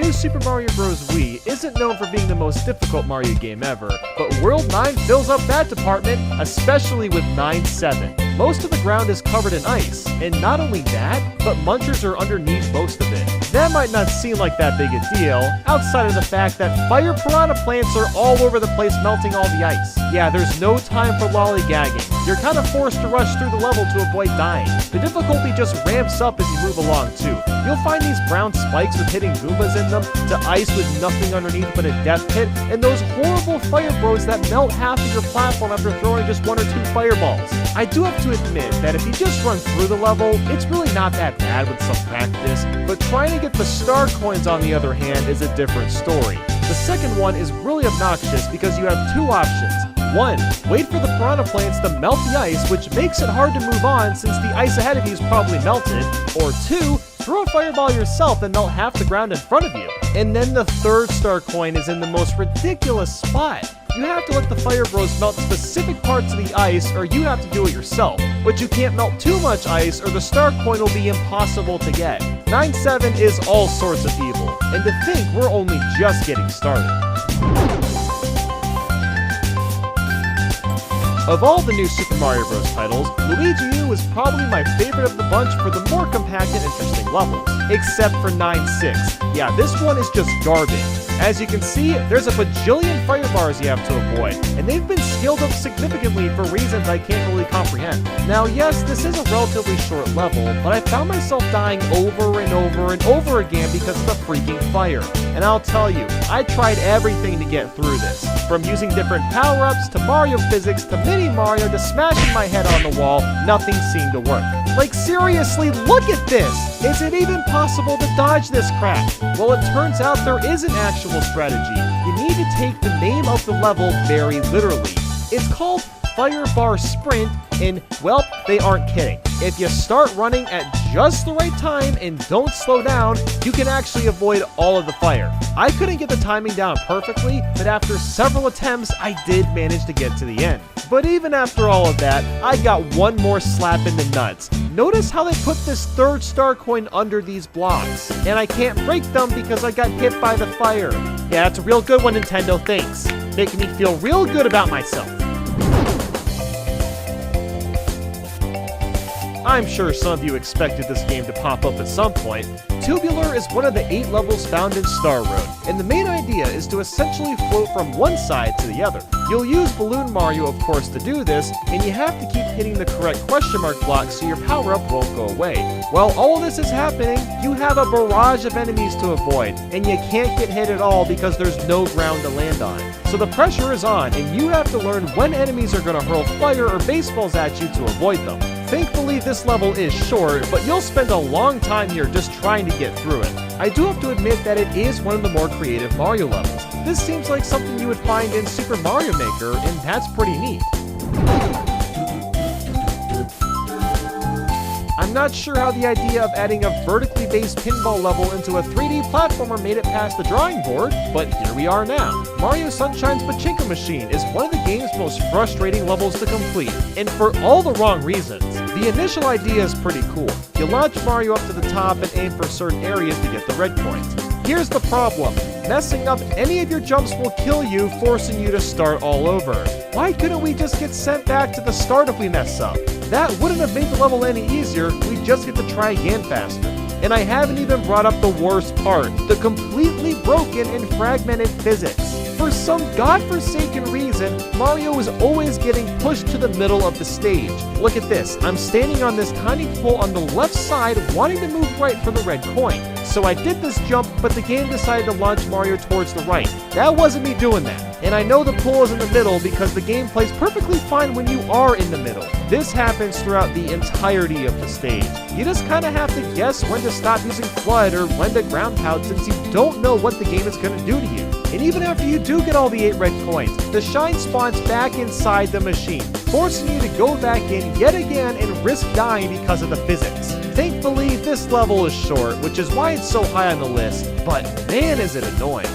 New Super Mario Bros. Wii isn't known for being the most difficult Mario game ever, but World 9 fills up that department, especially with 9-7. Most of the ground is covered in ice, and not only that, but munchers are underneath most of it. That might not seem like that big a deal, outside of the fact that fire piranha plants are all over the place melting all the ice. Yeah, there's no time for lollygagging. You're kind of forced to rush through the level to avoid dying. The difficulty just ramps up as you move along too. You'll find these brown spikes with hitting Goombas in them, to ice with nothing underneath but a death pit, and those horrible fire bros that melt half of your platform after throwing just 1 or 2 fireballs. I do have to admit that if you just run through the level, it's really not that bad with some practice, but trying to get the star coins on the other hand is a different story. The second one is really obnoxious because you have 2 options. 1. Wait for the piranha plants to melt the ice, which makes it hard to move on since the ice ahead of you is probably melted. Or 2. Throw a fireball yourself and melt half the ground in front of you. And then the third star coin is in the most ridiculous spot. You have to let the fire bros melt specific parts of the ice, or you have to do it yourself. But you can't melt too much ice, or the star coin will be impossible to get. 9-7 is all sorts of evil, and to think we're only just getting started. Of all the new Super Mario Bros. Titles, Luigi U is probably my favorite of the bunch for the more compact and interesting levels. Except for 9-6. Yeah, this one is just garbage. As you can see, there's a bajillion fire bars you have to avoid, and they've been scaled up significantly for reasons I can't really comprehend. Now yes, this is a relatively short level, but I found myself dying over and over and over again because of the freaking fire. And I'll tell you, I tried everything to get through this. From using different power-ups, to Mario physics, to Mini Mario, to smashing my head on the wall, nothing seemed to work. Like seriously, look at this! Is it even possible to dodge this crap? Well, it turns out there is an actual strategy. You need to take the name of the level very literally. It's called Fire Bar Sprint, and well, they aren't kidding. If you start running at just the right time and don't slow down, you can actually avoid all of the fire. I couldn't get the timing down perfectly, but after several attempts, I did manage to get to the end. But even after all of that, I got one more slap in the nuts. Notice how they put this third star coin under these blocks, and I can't break them because I got hit by the fire. Yeah, that's a real good one, Nintendo, thanks. Making me feel real good about myself. I'm sure some of you expected this game to pop up at some point. Tubular is one of the 8 levels found in Star Road, and the main idea is to essentially float from one side to the other. You'll use Balloon Mario, of course, to do this, and you have to keep hitting the correct question mark block so your power-up won't go away. While all of this is happening, you have a barrage of enemies to avoid, and you can't get hit at all because there's no ground to land on. So the pressure is on, and you have to learn when enemies are going to hurl fire or baseballs at you to avoid them. Thankfully, this level is short, but you'll spend a long time here just trying to get through it. I do have to admit that it is one of the more creative Mario levels. This seems like something you would find in Super Mario Maker, and that's pretty neat. I'm not sure how the idea of adding a vertically based pinball level into a 3D platformer made it past the drawing board, but here we are now. Mario Sunshine's Pachinko Machine is one of the game's most frustrating levels to complete, and for all the wrong reasons. The initial idea is pretty cool. You launch Mario up to the top and aim for certain areas to get the red coins. Here's the problem. Messing up any of your jumps will kill you, forcing you to start all over. Why couldn't we just get sent back to the start if we mess up? That wouldn't have made the level any easier, we just get to try again faster. And I haven't even brought up the worst part, the completely broken and fragmented physics. For some godforsaken reason, Mario is always getting pushed to the middle of the stage. Look at this, I'm standing on this tiny pole on the left side wanting to move right for the red coin. So I did this jump, but the game decided to launch Mario towards the right. That wasn't me doing that. And I know the pool is in the middle because the game plays perfectly fine when you are in the middle. This happens throughout the entirety of the stage. You just kind of have to guess when to stop using FLUDD or when to ground pound since you don't know what the game is going to do to you. And even after you do get all the 8 red coins, the shine spawns back inside the machine, forcing you to go back in yet again and risk dying because of the physics. Thankfully, this level is short, which is why it's so high on the list, but man is it annoying.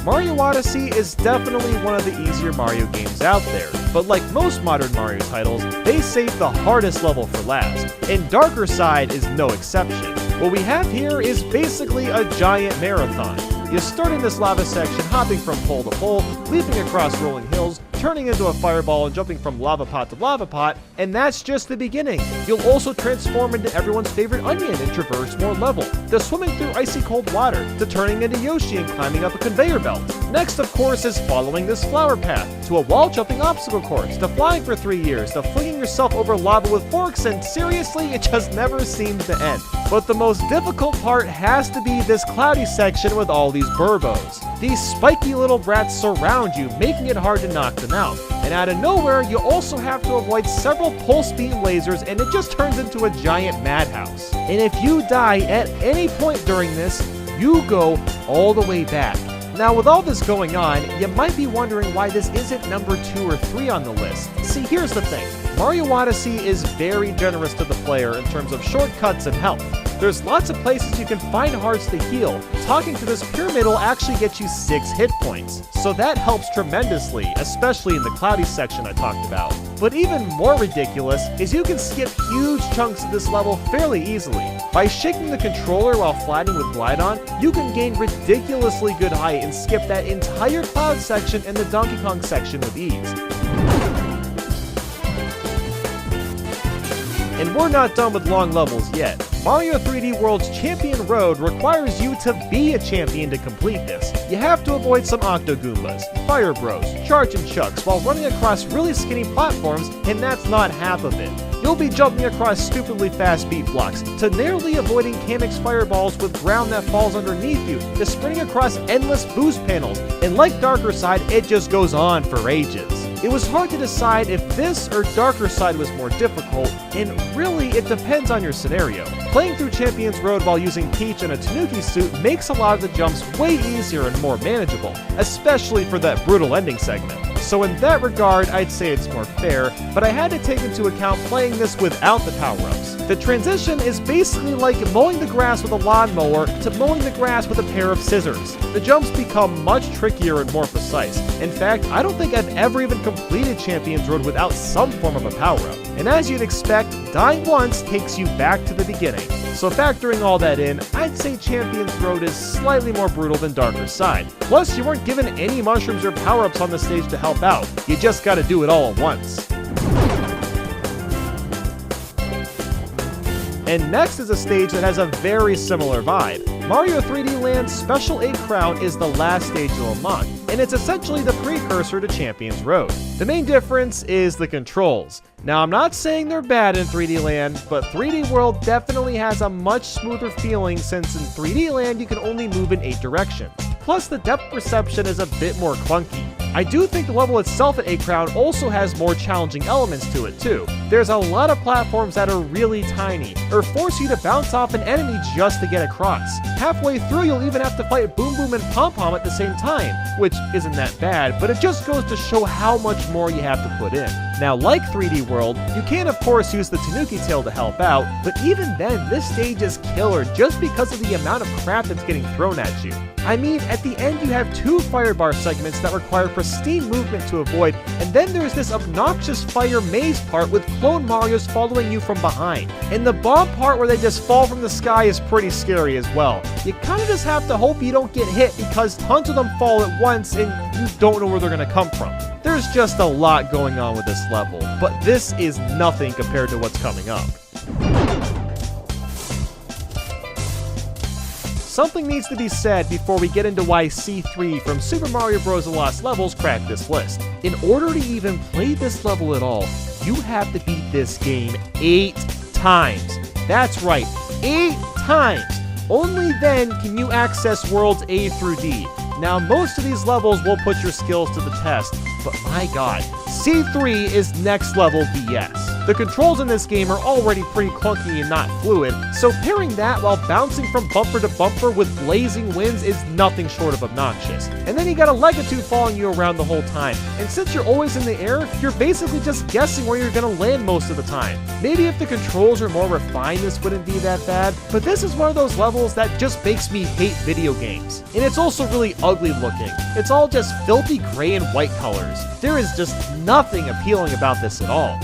Mario Odyssey is definitely one of the easier Mario games out there. but like most modern Mario titles, they save the hardest level for last, and Darker Side is no exception. What we have here is basically a giant marathon. You start in this lava section, hopping from pole to pole, leaping across rolling hills, turning into a fireball and jumping from lava pot to lava pot, and that's just the beginning. You'll also transform into everyone's favorite onion and traverse more level, to swimming through icy cold water, to turning into Yoshi and climbing up a conveyor belt. Next, of course, is following this flower path, to a wall jumping obstacle course, to flying for 3 years, to flinging yourself over lava with forks, and seriously, it just never seems to end. But the most difficult part has to be this cloudy section with all these burbos. These spiky little brats surround you, making it hard to knock them out. And out of nowhere, you also have to avoid several pulse beam lasers, and it just turns into a giant madhouse. And if you die at any point during this, you go all the way back. Now, with all this going on, you might be wondering why this isn't number 2 or 3 on the list. See, here's the thing. Mario Odyssey is very generous to the player in terms of shortcuts and health. There's lots of places you can find hearts to heal. Talking to this pyramid will actually get you 6 hit points, so that helps tremendously, especially in the cloudy section I talked about. But even more ridiculous is you can skip huge chunks of this level fairly easily. By shaking the controller while sliding with Glide On, you can gain ridiculously good height and skip that entire cloud section and the Donkey Kong section with ease. And we're not done with long levels yet. Mario 3D World's Champion Road requires you to be a champion to complete this. You have to avoid some Octogoombas, Fire Bros, Charge and Chucks while running across really skinny platforms, and that's not half of it. You'll be jumping across stupidly fast beat blocks, to narrowly avoiding Kamek's fireballs with ground that falls underneath you, to sprinting across endless boost panels, and like Darker Side, it just goes on for ages. It was hard to decide if this or Darker Side was more difficult, and really it depends on your scenario. Playing through Champion's Road while using Peach in a Tanuki suit makes a lot of the jumps way easier and more manageable, especially for that brutal ending segment. So in that regard, I'd say it's more fair, but I had to take into account playing this without the power-ups. The transition is basically like mowing the grass with a lawnmower to mowing the grass with a pair of scissors. The jumps become much trickier and more precise. In fact, I don't think I've ever even completed Champion's Road without some form of a power-up. And as you'd expect, dying once takes you back to the beginning. So factoring all that in, I'd say Champion's Road is slightly more brutal than Darker Side. Plus, you weren't given any mushrooms or power-ups on the stage to help out. You just gotta do it all at once. And next is a stage that has a very similar vibe. Mario 3D Land's Special 8 Crown is the last stage you'll unlock, and it's essentially the precursor to Champion's Road. The main difference is the controls. Now, I'm not saying they're bad in 3D Land, but 3D World definitely has a much smoother feeling since in 3D Land you can only move in 8 directions. Plus, the depth perception is a bit more clunky. I do think the level itself at 8 Crown also has more challenging elements to it too. There's a lot of platforms that are really tiny, or force you to bounce off an enemy just to get across. Halfway through you'll even have to fight Boom Boom and Pom Pom at the same time, which isn't that bad, but it just goes to show how much more you have to put in. Now, like 3D World, you can of course use the Tanuki Tail to help out, but even then this stage is killer just because of the amount of crap that's getting thrown at you. I mean, at the end you have 2 fire bar segments that require pristine movement to avoid, and then there's this obnoxious fire maze part with clone Marios following you from behind. And the bomb part where they just fall from the sky is pretty scary as well. You kinda just have to hope you don't get hit because tons of them fall at once and you don't know where they're gonna come from. There's just a lot going on with this level, but this is nothing compared to what's coming up. Something needs to be said before we get into why C3 from Super Mario Bros. The Lost Levels cracked this list. In order to even play this level at all, you have to beat this game 8 times. That's right, 8 times! Only then can you access worlds A through D. Now, most of these levels will put your skills to the test, but my god, C3 is next level BS. The controls in this game are already pretty clunky and not fluid, so pairing that while bouncing from bumper to bumper with blazing winds is nothing short of obnoxious. And then you got a Legatoo following you around the whole time, and since you're always in the air, you're basically just guessing where you're gonna land most of the time. Maybe if the controls were more refined, this wouldn't be that bad, but this is one of those levels that just makes me hate video games. And it's also really ugly looking. It's all just filthy gray and white colors. There is just nothing appealing about this at all.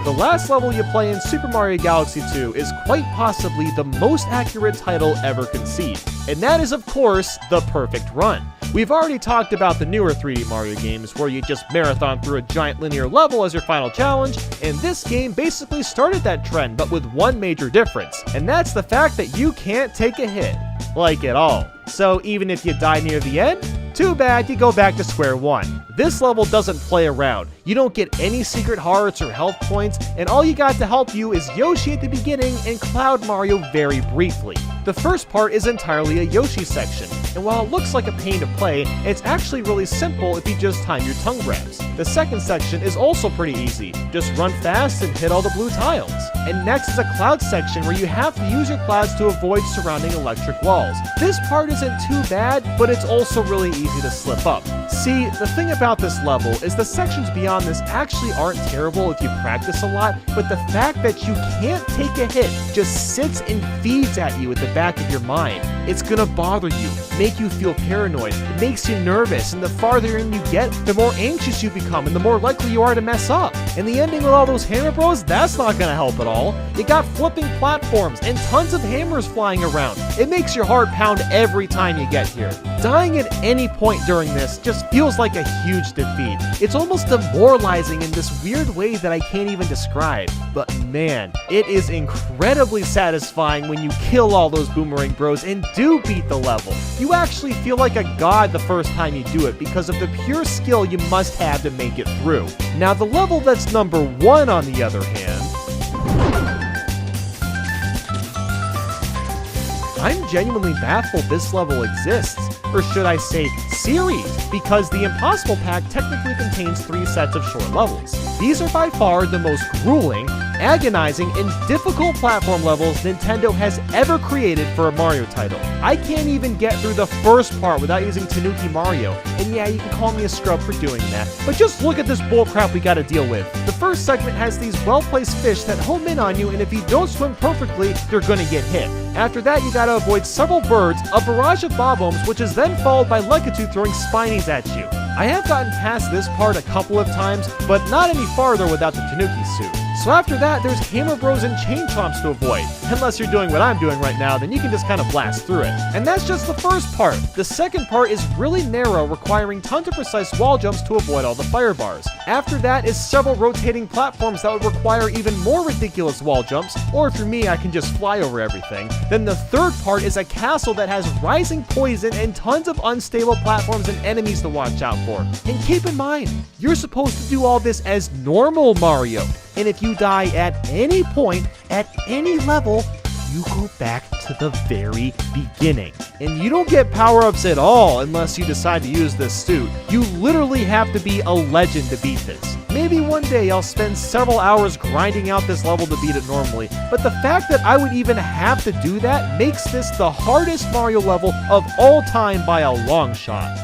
The last level you play in Super Mario Galaxy 2 is quite possibly the most accurate title ever conceived, and that is of course the perfect run. We've already talked about the newer 3D Mario games where you just marathon through a giant linear level as your final challenge, and this game basically started that trend but with one major difference, and that's the fact that you can't take a hit. Like at all. So even if you die near the end, too bad, you go back to square one. This level doesn't play around. You don't get any secret hearts or health points, and all you got to help you is Yoshi at the beginning and Cloud Mario very briefly. The first part is entirely a Yoshi section, and while it looks like a pain to play, it's actually really simple if you just time your tongue grabs. The second section is also pretty easy. Just run fast and hit all the blue tiles. And next is a cloud section where you have to use your clouds to avoid surrounding electric walls. This part isn't too bad, but it's also really easy to slip up. See, the thing about this level is the sections beyond this actually aren't terrible if you practice a lot, but the fact that you can't take a hit just sits and feeds at you at the back of your mind. It's gonna bother you, make you feel paranoid, it makes you nervous, and the farther in you get, the more anxious you become and the more likely you are to mess up. And the ending with all those hammer bros, that's not gonna help at all. You got flipping platforms and tons of hammers flying around. It makes your heart pound every time you get here. Dying at any point during this just feels like a huge defeat. It's almost demoralizing in this weird way that I can't even describe. But man, it is incredibly satisfying when you kill all those boomerang bros and do beat the level. You actually feel like a god the first time you do it because of the pure skill you must have to make it through. Now the level that's number 1 on the other hand, I'm genuinely baffled this level exists, or should I say series, because the Impossible Pack technically contains 3 sets of short levels. These are by far the most grueling, agonizing, and difficult platform levels Nintendo has ever created for a Mario title. I can't even get through the first part without using Tanuki Mario, and yeah, you can call me a scrub for doing that, but just look at this bullcrap we gotta deal with. The first segment has these well-placed fish that home in on you, and if you don't swim perfectly, you're gonna get hit. After that, you gotta avoid several birds, a barrage of bob-ombs, which is then followed by Legatoo throwing spinies at you. I have gotten past this part a couple of times, but not any farther without the Tanuki suit. So after that, there's Hammer Bros and Chain Chomps to avoid. Unless you're doing what I'm doing right now, then you can just kind of blast through it. And that's just the first part. The second part is really narrow, requiring tons of precise wall jumps to avoid all the fire bars. After that is several rotating platforms that would require even more ridiculous wall jumps, or for me, I can just fly over everything. Then the third part is a castle that has rising poison and tons of unstable platforms and enemies to watch out for. And keep in mind, you're supposed to do all this as normal Mario. And if you die at any point, at any level, you go back to the very beginning. And you don't get power-ups at all unless you decide to use this suit. You literally have to be a legend to beat this. Maybe one day I'll spend several hours grinding out this level to beat it normally, but the fact that I would even have to do that makes this the hardest Mario level of all time by a long shot.